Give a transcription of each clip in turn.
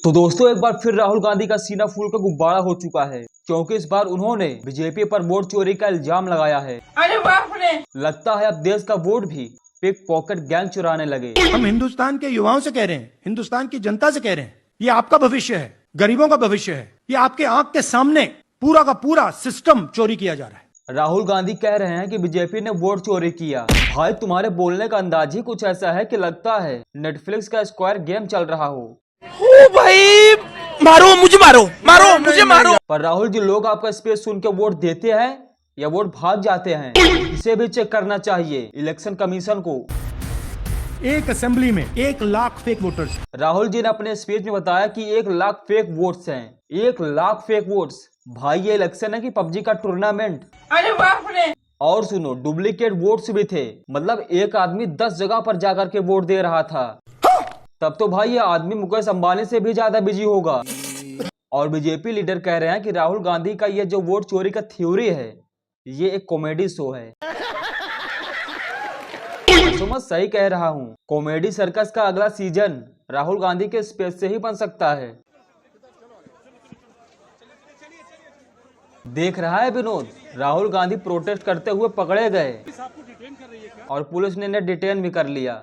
तो दोस्तों एक बार फिर राहुल गांधी का सीना फूल का गुब्बारा हो चुका है, क्योंकि इस बार उन्होंने बीजेपी पर वोट चोरी का इल्जाम लगाया है। अरे बाप रे! लगता है अब देश का वोट भी पिक पॉकेट गैंग चुराने लगे। हम हिंदुस्तान के युवाओं से कह रहे हैं, हिंदुस्तान की जनता से कह रहे हैं, ये आपका भविष्य है, गरीबों का भविष्य है। ये आपके आंख के सामने पूरा का पूरा सिस्टम चोरी किया जा रहा है। राहुल गांधी कह रहे हैं कि बीजेपी ने वोट चोरी किया। भाई तुम्हारे बोलने का अंदाज ही कुछ ऐसा है कि लगता है नेटफ्लिक्स का स्क्वायर गेम चल रहा हो। ओ भाई, मारो मुझे, मारो मुझे, मारो। पर राहुल जी, लोग आपका स्पीच सुन के वोट देते हैं या वोट भाग जाते हैं, इसे भी चेक करना चाहिए इलेक्शन कमीशन को। एक असेंबली में 1 लाख फेक वोटर्स। राहुल जी ने अपने स्पीच में बताया कि 1 लाख फेक वोट्स हैं। 1 लाख फेक वोट्स। भाई ये इलेक्शन है कि पबजी का टूर्नामेंट। अरे बाप रे! और सुनो, डुप्लीकेट वोट्स भी थे। मतलब एक आदमी 10 जगह पर जाकर के वोट दे रहा था। तब तो भाई ये आदमी मुकेश अंबानी से भी ज्यादा बिजी होगा। और बीजेपी लीडर कह रहे हैं कि राहुल गांधी का ये जो वोट चोरी का थ्योरी है, ये एक कॉमेडी शो है। तो मैं सही कह रहा हूँ, कॉमेडी सर्कस का अगला सीजन राहुल गांधी के स्पीच से ही बन सकता है। देख रहा है विनोद, राहुल गांधी प्रोटेस्ट करते हुए पकड़े गए और पुलिस ने इन्हें डिटेन भी कर लिया।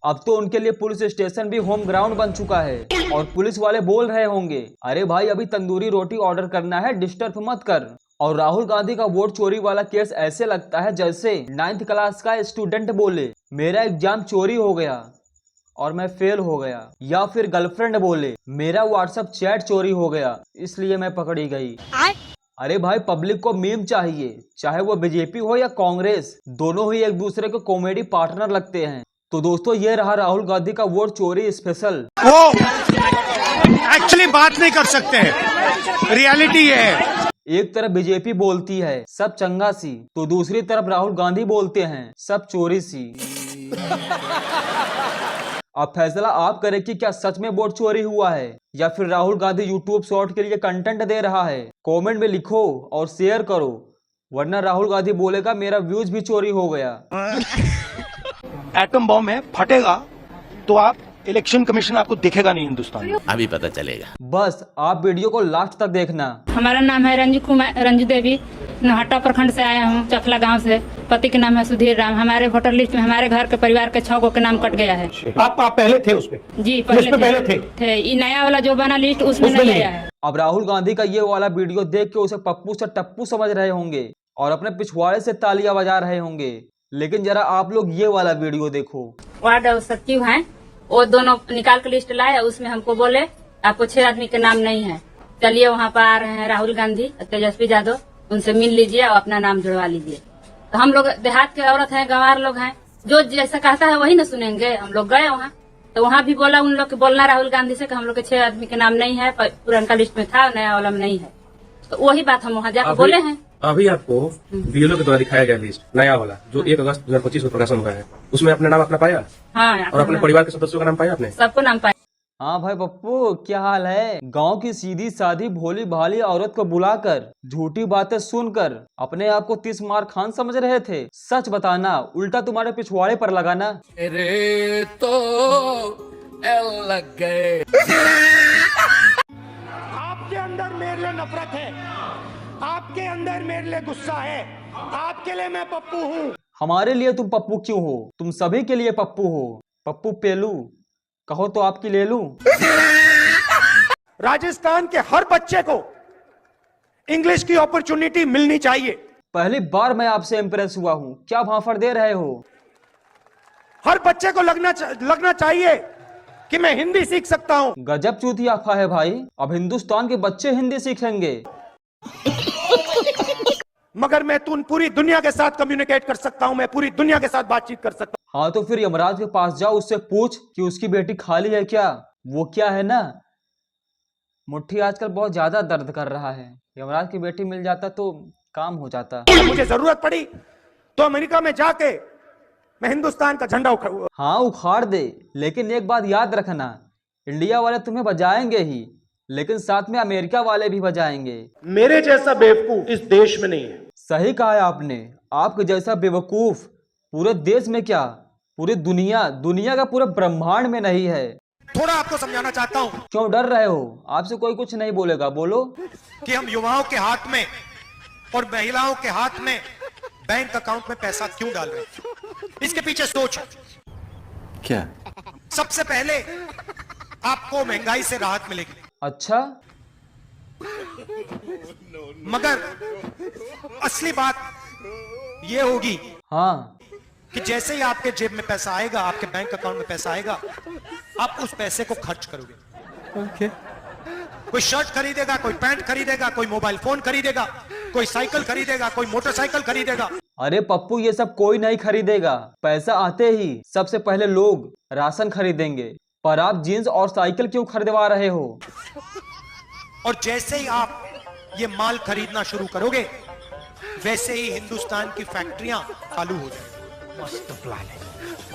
अब तो उनके लिए पुलिस स्टेशन भी होम ग्राउंड बन चुका है। और पुलिस वाले बोल रहे होंगे, अरे भाई अभी तंदूरी रोटी ऑर्डर करना है, डिस्टर्ब मत कर। और राहुल गांधी का वोट चोरी वाला केस ऐसे लगता है जैसे 9th क्लास का स्टूडेंट बोले मेरा एग्जाम चोरी हो गया और मैं फेल हो गया, या फिर गर्लफ्रेंड बोले मेरा व्हाट्सएप चैट चोरी हो गया इसलिए मैं पकड़ी गई। अरे भाई पब्लिक को मीम चाहिए, चाहे वो बीजेपी हो या कांग्रेस, दोनों ही एक दूसरे के कॉमेडी पार्टनर लगते हैं। तो दोस्तों ये रहा राहुल गांधी का वोट चोरी स्पेशल। वो एक्चुअली बात नहीं कर सकते हैं, रियलिटी ये है। एक तरफ बीजेपी बोलती है सब चंगा सी, तो दूसरी तरफ राहुल गांधी बोलते हैं सब चोरी सी। अब फैसला आप करें कि क्या सच में वोट चोरी हुआ है या फिर राहुल गांधी यूट्यूब शॉर्ट के लिए कंटेंट दे रहा है। कमेंट में लिखो और शेयर करो, वरना राहुल गांधी बोलेगा मेरा व्यूज भी चोरी हो गया। एटम बॉम्ब है, फटेगा तो आप इलेक्शन कमीशन आपको दिखेगा नहीं हिंदुस्तान में। अभी पता चलेगा। बस आप वीडियो को लास्ट तक देखना। हमारा नाम है रंजू देवी, नहाटा प्रखंड से आया हूँ, चफला गांव से। पति के नाम है सुधीर राम। हमारे वोटर लिस्ट में हमारे घर के परिवार के 6 के नाम कट गया है। आप पहले थे उसपे? जी पहले थे। ये नया वाला जो बना लिस्ट उसमें नहीं आया है। अब राहुल गांधी का ये वाला वीडियो देख के उसे पप्पू से टप्पू समझ रहे होंगे और अपने पिछवाड़े से तालियां बजा रहे होंगे, लेकिन जरा आप लोग ये वाला वीडियो देखो। वार्ड सचिव हैं, वो दोनों निकाल के लिस्ट लाए, उसमें हमको बोले आपको 6 आदमी के नाम नहीं है, चलिए वहाँ पर आ रहे हैं राहुल गांधी, तेजस्वी यादव, उनसे मिल लीजिए और अपना नाम जुड़वा लीजिए। तो हम लोग देहात के औरत हैं, गंवार लोग हैं, जो जैसा कहता है वही ना सुनेंगे। हम लोग गए वहाँ, तो वहाँ भी बोला उन लोग के बोलना राहुल गांधी से कि हम लोग के 6 आदमी के नाम नहीं है, पुराना लिस्ट में था, नया वाला में नहीं है। तो वही बात हम वहाँ जाकर बोले हैं। अभी आपको बीएलओ के द्वारा दिखाया गया लिस्ट नया वाला जो 1 अगस्त 2025 को प्रकाशन हुआ है, उसमें अपना नाम अपना पाया? हाँ, और अपने परिवार के सदस्यों का नाम पाया आपने? सबको नाम पाया। हाँ भाई पप्पू, क्या हाल है? गांव की सीधी सादी भोली भाली औरत को बुलाकर झूठी बातें सुनकर अपने आप को 30 मार खान समझ रहे थे? सच बताना, उल्टा तुम्हारे पिछवाड़े पर लगाना। अरे तो लग गए। आपके अंदर मेरे लिए नफरत है, आपके अंदर मेरे लिए गुस्सा है, आपके लिए मैं पप्पू हूँ। हमारे लिए तुम पप्पू क्यों हो? तुम सभी के लिए पप्पू हो। पप्पू पेलू कहो तो आपकी ले लूं। राजस्थान के हर बच्चे को इंग्लिश की अपॉर्चुनिटी मिलनी चाहिए। पहली बार मैं आपसे इंप्रेस हुआ हूँ, क्या भाफड़ दे रहे हो? हर बच्चे को लगना चाहिए कि मैं हिंदी सीख सकता हूँ। गजब चूती आफा है भाई, अब हिंदुस्तान के बच्चे हिंदी सीखेंगे। मगर मैं पूरी दुनिया के साथ कम्युनिकेट कर सकता हूँ, मैं पूरी दुनिया के साथ बातचीत कर सकता हूँ। हाँ तो फिर यमराज के पास जाओ, उससे पूछ कि उसकी बेटी खाली है क्या। वो क्या है ना, मुट्ठी आजकल बहुत ज्यादा दर्द कर रहा है। यमराज की बेटी मिल जाता तो काम हो जाता। मुझे जरूरत पड़ी तो अमेरिका में जाके मैं हिंदुस्तान का झंडा हाँ उखाड़ दे, लेकिन एक बात याद रखना, इंडिया वाले तुम्हें बजाएंगे ही, लेकिन साथ में अमेरिका वाले भी बजाएंगे। मेरे जैसा बेवकूफ इस देश में नहीं है। सही कहा है आपने, आपके जैसा बेवकूफ पूरे देश में क्या, पूरी दुनिया का पूरे ब्रह्मांड में नहीं है। थोड़ा आपको समझाना चाहता हूं क्यों डर रहे हो? आपसे कोई कुछ नहीं बोलेगा, बोलो। कि हम युवाओं के हाथ में और महिलाओं के हाथ में बैंक अकाउंट में पैसा क्यों डाल रहे हैं? इसके पीछे सोच है। क्या? सबसे पहले आपको महंगाई से राहत मिलेगी, अच्छा, मगर असली बात यह होगी हाँ, कि जैसे ही आपके जेब में पैसा आएगा, आपके बैंक अकाउंट में पैसा आएगा, आप उस पैसे को खर्च करोगे। कोई शर्ट खरीदेगा, कोई पैंट खरीदेगा, कोई मोबाइल फोन खरीदेगा, कोई साइकिल खरीदेगा, कोई मोटरसाइकिल खरीदेगा। अरे पप्पू, ये सब कोई नहीं खरीदेगा। पैसा आते ही सबसे पहले लोग राशन खरीदेंगे, पर आप जीन्स और साइकिल क्यों खरीदवा रहे हो? और जैसे ही आप ये माल खरीदना शुरू करोगे, वैसे ही हिंदुस्तान की फैक्ट्रियां चालू हो जाएंगी।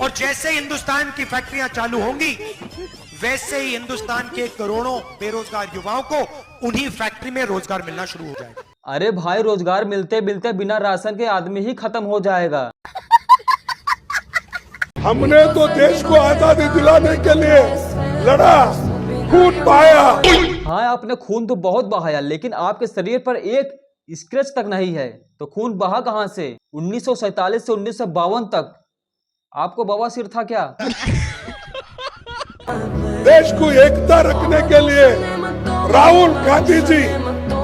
और जैसे ही हिंदुस्तान की फैक्ट्रियां चालू होंगी, वैसे ही हिंदुस्तान के करोड़ों बेरोजगार युवाओं को उन्हीं फैक्ट्री में रोजगार मिलना शुरू हो जाएगा। अरे भाई, रोजगार मिलते मिलते बिना राशन के आदमी ही खत्म हो जाएगा। हमने तो देश को आजादी दिलाने के लिए लड़ा, खून बहाया। हाँ, आपने खून तो बहुत बहाया, लेकिन आपके शरीर पर एक स्क्रैच तक नहीं है, तो खून बहा कहां से? 1947 से 1952 तक आपको बवासीर था क्या? देश को एकता रखने के लिए राहुल गांधी जी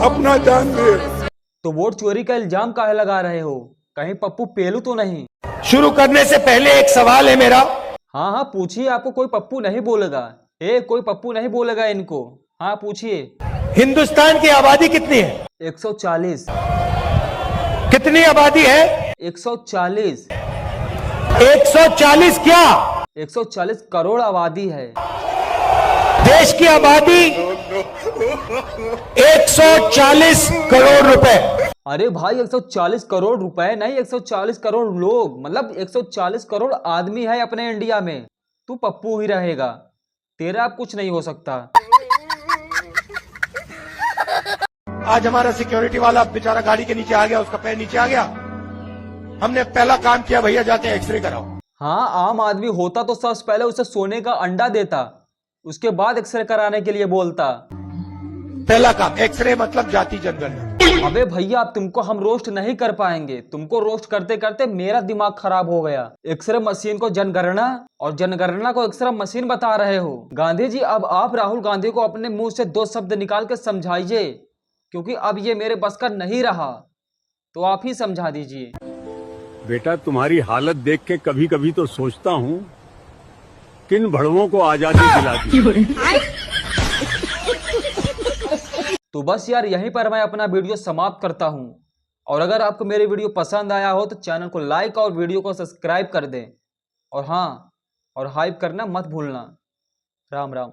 अपना जान दिए। तो वोट चोरी का इल्जाम काहे लगा रहे हो? कहीं पप्पू पेलू तो नहीं? शुरू करने से पहले एक सवाल है मेरा। हाँ हाँ, पूछिए। आपको कोई पप्पू नहीं बोलेगा। कोई पप्पू नहीं बोलेगा इनको। हाँ, पूछिए। हिंदुस्तान की आबादी कितनी है? 140। कितनी आबादी है? 140। 140 क्या? 140 करोड़ आबादी है। देश की आबादी 140 करोड़ रुपए। अरे भाई, 140 करोड़ रुपए नहीं, 140 करोड़ लोग, मतलब 140 करोड़ आदमी है अपने इंडिया में। तू पप्पू ही रहेगा, तेरा अब कुछ नहीं हो सकता। आज हमारा सिक्योरिटी वाला बेचारा गाड़ी के नीचे आ गया, उसका पैर नीचे आ गया। हमने पहला काम किया, भैया जाते हैं एक्सरे कराओ। हाँ, आम आदमी होता तो सबसे पहले उसे सोने का अंडा देता, उसके बाद एक्सरे कराने के लिए बोलता। पहला काम एक्सरे, मतलब जाति जनगणना। अबे भैया, अब तुमको हम रोस्ट नहीं कर पाएंगे। तुमको रोस्ट करते करते मेरा दिमाग खराब हो गया। एक्सरे मशीन को जनगणना और जनगणना को एक्सरे मशीन बता रहे हो। गांधी जी, अब आप राहुल गांधी को अपने मुंह से 2 शब्द निकाल के समझाइए, क्योंकि अब ये मेरे बस का नहीं रहा, तो आप ही समझा दीजिए। बेटा, तुम्हारी हालत देख के कभी कभी तो सोचता हूँ किन भड़वों को आजादी दिला दी। तो बस यार, यहीं पर मैं अपना वीडियो समाप्त करता हूं। और अगर आपको मेरी वीडियो पसंद आया हो तो चैनल को लाइक और वीडियो को सब्सक्राइब कर दें। और हाँ, और हाइप करना मत भूलना। राम राम।